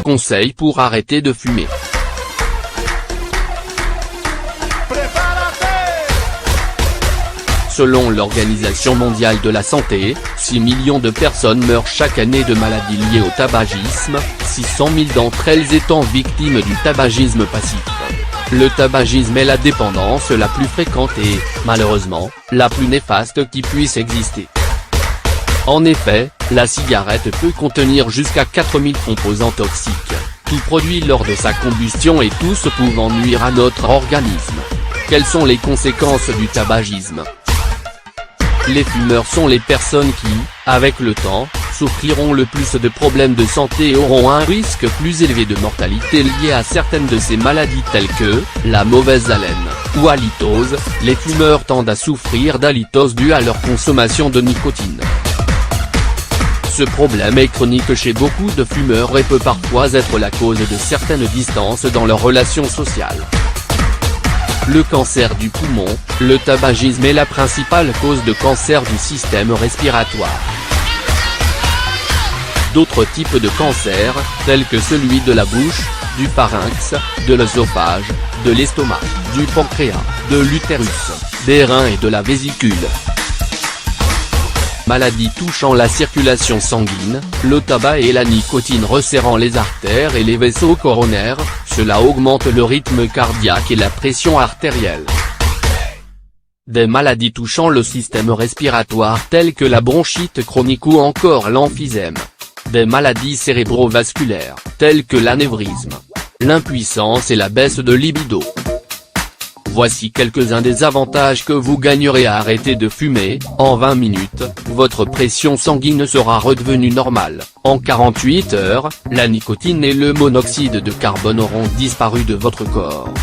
Conseils pour arrêter de fumer. Selon l'Organisation mondiale de la santé, 6 millions de personnes meurent chaque année de maladies liées au tabagisme, 600 000 d'entre elles étant victimes du tabagisme passif. Le tabagisme est la dépendance la plus fréquente et, malheureusement, la plus néfaste qui puisse exister. En effet, la cigarette peut contenir jusqu'à 4000 composants toxiques, tout produit lors de sa combustion et tous pouvant nuire à notre organisme. Quelles sont les conséquences du tabagisme ? Les fumeurs sont les personnes qui, avec le temps, souffriront le plus de problèmes de santé et auront un risque plus élevé de mortalité lié à certaines de ces maladies telles que, la mauvaise haleine, ou halitose. Les fumeurs tendent à souffrir d'halitose due à leur consommation de nicotine. Ce problème est chronique chez beaucoup de fumeurs et peut parfois être la cause de certaines distances dans leurs relations sociales. Le cancer du poumon, le tabagisme est la principale cause de cancer du système respiratoire. D'autres types de cancers, tels que celui de la bouche, du pharynx, de l'œsophage, de l'estomac, du pancréas, de l'utérus, des reins et de la vésicule. Maladies touchant la circulation sanguine, le tabac et la nicotine resserrant les artères et les vaisseaux coronaires, cela augmente le rythme cardiaque et la pression artérielle. Des maladies touchant le système respiratoire telles que la bronchite chronique ou encore l'emphysème. Des maladies cérébrovasculaires, telles que l'anévrisme, l'impuissance et la baisse de libido. Voici quelques-uns des avantages que vous gagnerez à arrêter de fumer. En 20 minutes, votre pression sanguine sera redevenue normale. En 48 heures, la nicotine et le monoxyde de carbone auront disparu de votre corps.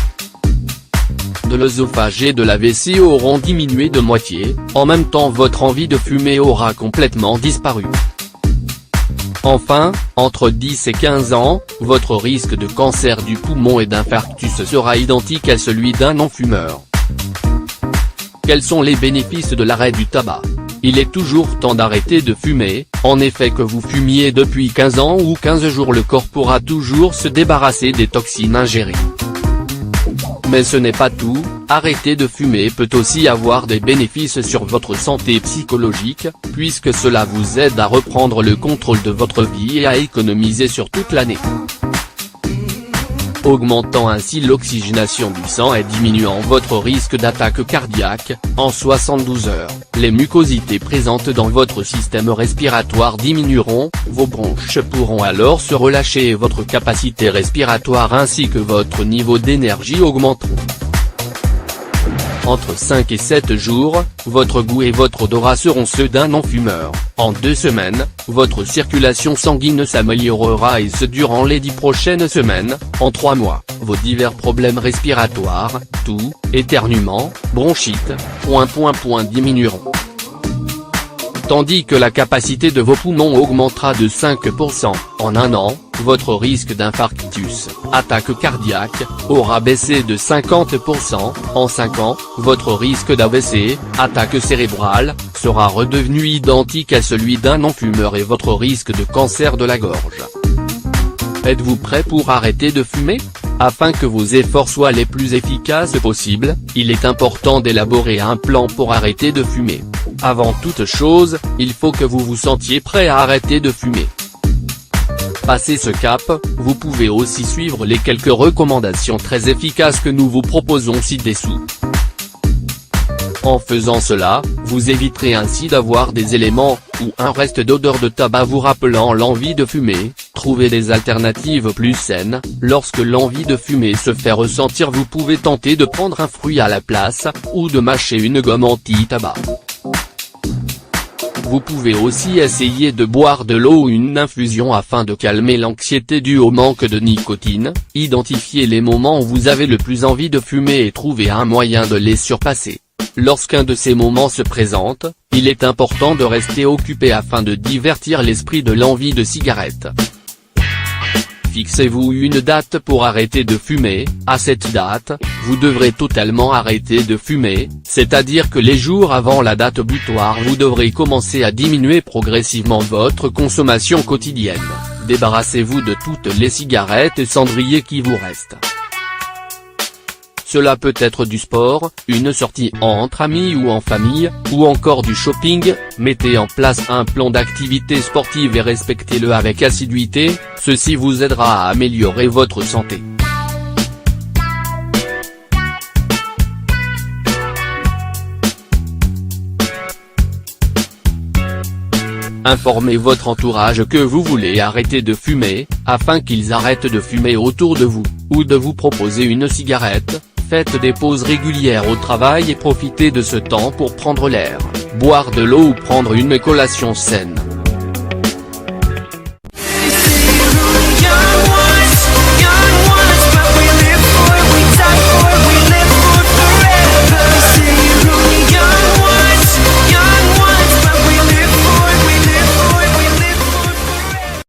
De l'œsophage et de la vessie auront diminué de moitié, en même temps votre envie de fumer aura complètement disparu. Enfin, entre 10 et 15 ans, votre risque de cancer du poumon et d'infarctus sera identique à celui d'un non-fumeur. Quels sont les bénéfices de l'arrêt du tabac ? Il est toujours temps d'arrêter de fumer. En effet, que vous fumiez depuis 15 ans ou 15 jours, le corps pourra toujours se débarrasser des toxines ingérées. Mais ce n'est pas tout, arrêter de fumer peut aussi avoir des bénéfices sur votre santé psychologique, puisque cela vous aide à reprendre le contrôle de votre vie et à économiser sur toute l'année. Augmentant ainsi l'oxygénation du sang et diminuant votre risque d'attaque cardiaque. En 72 heures, les mucosités présentes dans votre système respiratoire diminueront, vos bronches pourront alors se relâcher et votre capacité respiratoire ainsi que votre niveau d'énergie augmenteront. Entre 5 et 7 jours, votre goût et votre odorat seront ceux d'un non-fumeur. En 2 semaines, votre circulation sanguine s'améliorera et ce durant les 10 prochaines semaines. En 3 mois, vos divers problèmes respiratoires, toux, éternuement, bronchite, diminueront. Tandis que la capacité de vos poumons augmentera de 5%, en 1 an, votre risque d'infarctus, attaque cardiaque, aura baissé de 50%, en 5 ans, votre risque d'AVC, attaque cérébrale, sera redevenu identique à celui d'un non-fumeur et votre risque de cancer de la gorge. Êtes-vous prêt pour arrêter de fumer ? Afin que vos efforts soient les plus efficaces possibles, il est important d'élaborer un plan pour arrêter de fumer. Avant toute chose, il faut que vous vous sentiez prêt à arrêter de fumer. Passé ce cap, vous pouvez aussi suivre les quelques recommandations très efficaces que nous vous proposons ci-dessous. En faisant cela, vous éviterez ainsi d'avoir des éléments, ou un reste d'odeur de tabac vous rappelant l'envie de fumer. Trouvez des alternatives plus saines. Lorsque l'envie de fumer se fait ressentir, vous pouvez tenter de prendre un fruit à la place, ou de mâcher une gomme anti-tabac. Vous pouvez aussi essayer de boire de l'eau ou une infusion afin de calmer l'anxiété due au manque de nicotine. Identifiez les moments où vous avez le plus envie de fumer et trouvez un moyen de les surpasser. Lorsqu'un de ces moments se présente, il est important de rester occupé afin de divertir l'esprit de l'envie de cigarette. Fixez-vous une date pour arrêter de fumer. À cette date, vous devrez totalement arrêter de fumer, c'est-à-dire que les jours avant la date butoir vous devrez commencer à diminuer progressivement votre consommation quotidienne. Débarrassez-vous de toutes les cigarettes et cendriers qui vous restent. Cela peut être du sport, une sortie entre amis ou en famille, ou encore du shopping. Mettez en place un plan d'activité sportive et respectez-le avec assiduité, ceci vous aidera à améliorer votre santé. Informez votre entourage que vous voulez arrêter de fumer, afin qu'ils arrêtent de fumer autour de vous, ou de vous proposer une cigarette. Faites des pauses régulières au travail et profitez de ce temps pour prendre l'air, boire de l'eau ou prendre une collation saine.